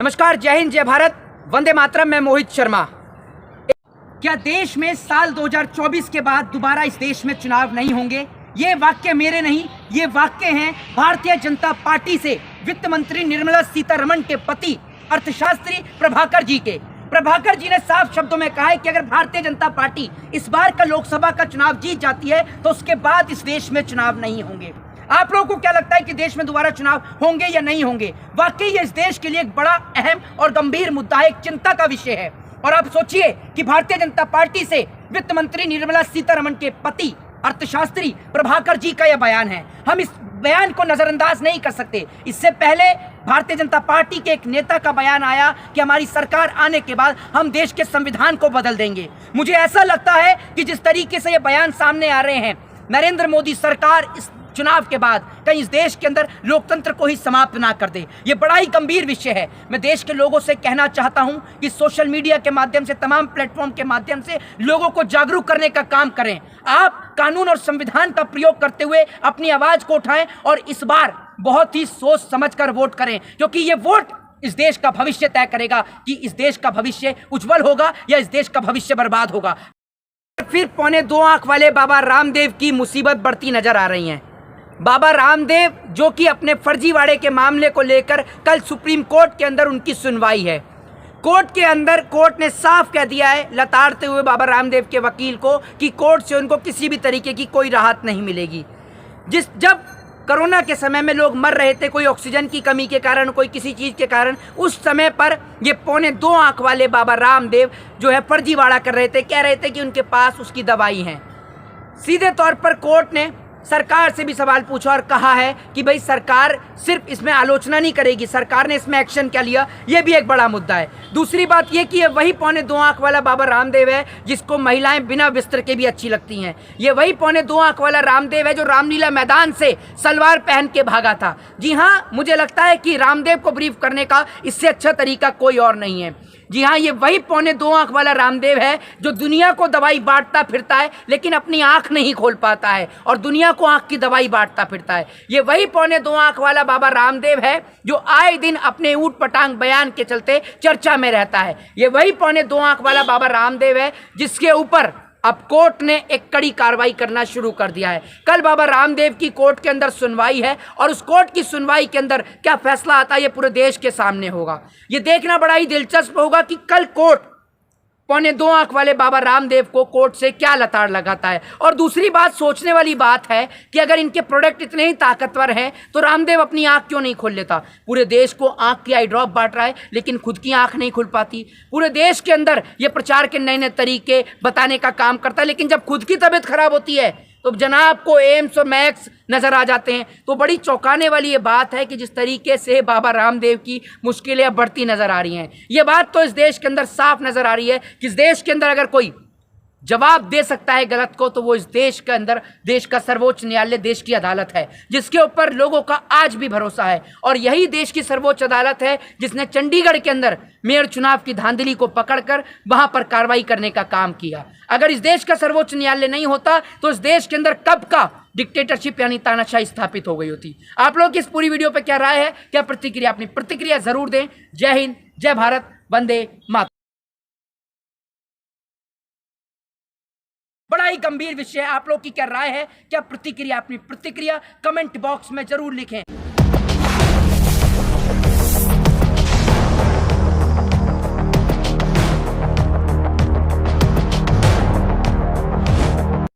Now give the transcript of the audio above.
नमस्कार, जय हिंद, जय भारत, वंदे मातरम। मैं मोहित शर्मा। क्या देश में साल 2024 के बाद दोबारा इस देश में चुनाव नहीं होंगे? ये वाक्य मेरे नहीं, ये वाक्य हैं भारतीय जनता पार्टी से वित्त मंत्री निर्मला सीतारमण के पति अर्थशास्त्री प्रभाकर जी के। प्रभाकर जी ने साफ शब्दों में कहा है कि अगर भारतीय जनता पार्टी इस बार का लोकसभा का चुनाव जीत जाती है तो उसके बाद इस देश में चुनाव नहीं होंगे। आप लोगों को क्या लगता है कि देश में दोबारा चुनाव होंगे या नहीं होंगे? वाकई ये इस देश के लिए एक बड़ा अहम और गंभीर मुद्दा है, एक चिंता का विषय है। और आप सोचिए कि भारतीय जनता पार्टी से वित्त मंत्री निर्मला सीतारमण के पति अर्थशास्त्री प्रभाकर जी का यह बयान है। हम इस बयान को नजरअंदाज नहीं कर सकते। इससे पहले भारतीय जनता पार्टी के एक नेता का बयान आया कि हमारी सरकार आने के बाद हम देश के संविधान को बदल देंगे। मुझे ऐसा लगता है कि जिस तरीके से ये बयान सामने आ रहे हैं, नरेंद्र मोदी सरकार इस चुनाव के बाद कहीं इस देश के अंदर लोकतंत्र को ही समाप्त ना कर दे। ये बड़ा ही गंभीर विषय है। मैं देश के लोगों से कहना चाहता हूं कि सोशल मीडिया के माध्यम से, तमाम प्लेटफॉर्म के माध्यम से लोगों को जागरूक करने का काम करें। आप कानून और संविधान का प्रयोग करते हुए अपनी आवाज को उठाएं और इस बार बहुत ही सोच समझकर वोट करें, क्योंकि ये वोट इस देश का भविष्य तय करेगा कि इस देश का भविष्य उज्जवल होगा या इस देश का भविष्य बर्बाद होगा। फिर 2.25 आंख वाले बाबा रामदेव की मुसीबत बढ़ती नजर आ रही है। बाबा रामदेव जो कि अपने फर्जीवाड़े के मामले को लेकर कल सुप्रीम कोर्ट के अंदर उनकी सुनवाई है। कोर्ट ने साफ कह दिया है, लताड़ते हुए बाबा रामदेव के वकील को, कि कोर्ट से उनको किसी भी तरीके की कोई राहत नहीं मिलेगी। जब कोरोना के समय में लोग मर रहे थे, कोई ऑक्सीजन की कमी के कारण, कोई किसी चीज़ के कारण, उस समय पर ये 2.25 आंख वाले बाबा रामदेव जो है फर्जीवाड़ा कर रहे थे, कह रहे थे कि उनके पास उसकी दवाई है। सीधे तौर पर कोर्ट ने सरकार से भी सवाल पूछा और कहा है कि भाई सरकार सिर्फ इसमें आलोचना नहीं करेगी, सरकार ने इसमें एक्शन क्या लिया, ये भी एक बड़ा मुद्दा है। दूसरी बात ये कि ये वही 2.25 आंख वाला बाबा रामदेव है जिसको महिलाएं बिना बिस्तर के भी अच्छी लगती हैं। ये वही 2.25 आंख वाला रामदेव है जो रामलीला मैदान से सलवार पहन के भागा था। जी हाँ, मुझे लगता है कि रामदेव को ब्रीफ करने का इससे अच्छा तरीका कोई और नहीं है। जी हाँ, ये वही 2.25 आंख वाला रामदेव है जो दुनिया को दवाई बांटता फिरता है लेकिन अपनी आंख नहीं खोल पाता है और दुनिया को आंख की दवाई बांटता फिरता है। ये वही 2.25 आंख वाला बाबा रामदेव है जो आए दिन अपने ऊट पटांग बयान के चलते चर्चा में रहता है। ये वही 2.25 आंख वाला बाबा रामदेव है जिसके ऊपर अब कोर्ट ने एक कड़ी कार्रवाई करना शुरू कर दिया है। कल बाबा रामदेव की कोर्ट के अंदर सुनवाई है और उस कोर्ट की सुनवाई के अंदर क्या फैसला आता है ये पूरे देश के सामने होगा। ये देखना बड़ा ही दिलचस्प होगा कि कल कोर्ट 2.25 आंख वाले बाबा रामदेव को कोर्ट से क्या लताड़ लगाता है। और दूसरी बात, सोचने वाली बात है कि अगर इनके प्रोडक्ट इतने ही ताकतवर हैं तो रामदेव अपनी आंख क्यों नहीं खोल लेता? पूरे देश को आंख की आई ड्रॉप बांट रहा है लेकिन खुद की आंख नहीं खुल पाती। पूरे देश के अंदर ये प्रचार के नए नए तरीके बताने का काम करता है, लेकिन जब खुद की तबीयत खराब होती है तो जनाब को एम्स और मैक्स नजर आ जाते हैं। तो बड़ी चौंकाने वाली ये बात है कि जिस तरीके से बाबा रामदेव की मुश्किलें अब बढ़ती नजर आ रही हैं। ये बात तो इस देश के अंदर साफ नजर आ रही है कि इस देश के अंदर अगर कोई जवाब दे सकता है गलत को तो वो इस देश के अंदर देश का सर्वोच्च न्यायालय, देश की अदालत है जिसके ऊपर लोगों का आज भी भरोसा है। और यही देश की सर्वोच्च अदालत है जिसने चंडीगढ़ के अंदर मेयर चुनाव की धांधली को पकड़कर वहां पर कार्रवाई करने का काम किया। अगर इस देश का सर्वोच्च न्यायालय नहीं होता तो इस देश के अंदर कब का डिक्टेटरशिप यानी तानाशाही स्थापित हो गई होती। आप लोग इस पूरी वीडियो पर क्या राय है, क्या प्रतिक्रिया? अपनी प्रतिक्रिया जरूर दें। जय हिंद, जय भारत, वंदे मातरम। बड़ा ही गंभीर विषय है। आप लोग की क्या राय है, क्या प्रतिक्रिया? अपनी प्रतिक्रिया कमेंट बॉक्स में जरूर लिखें।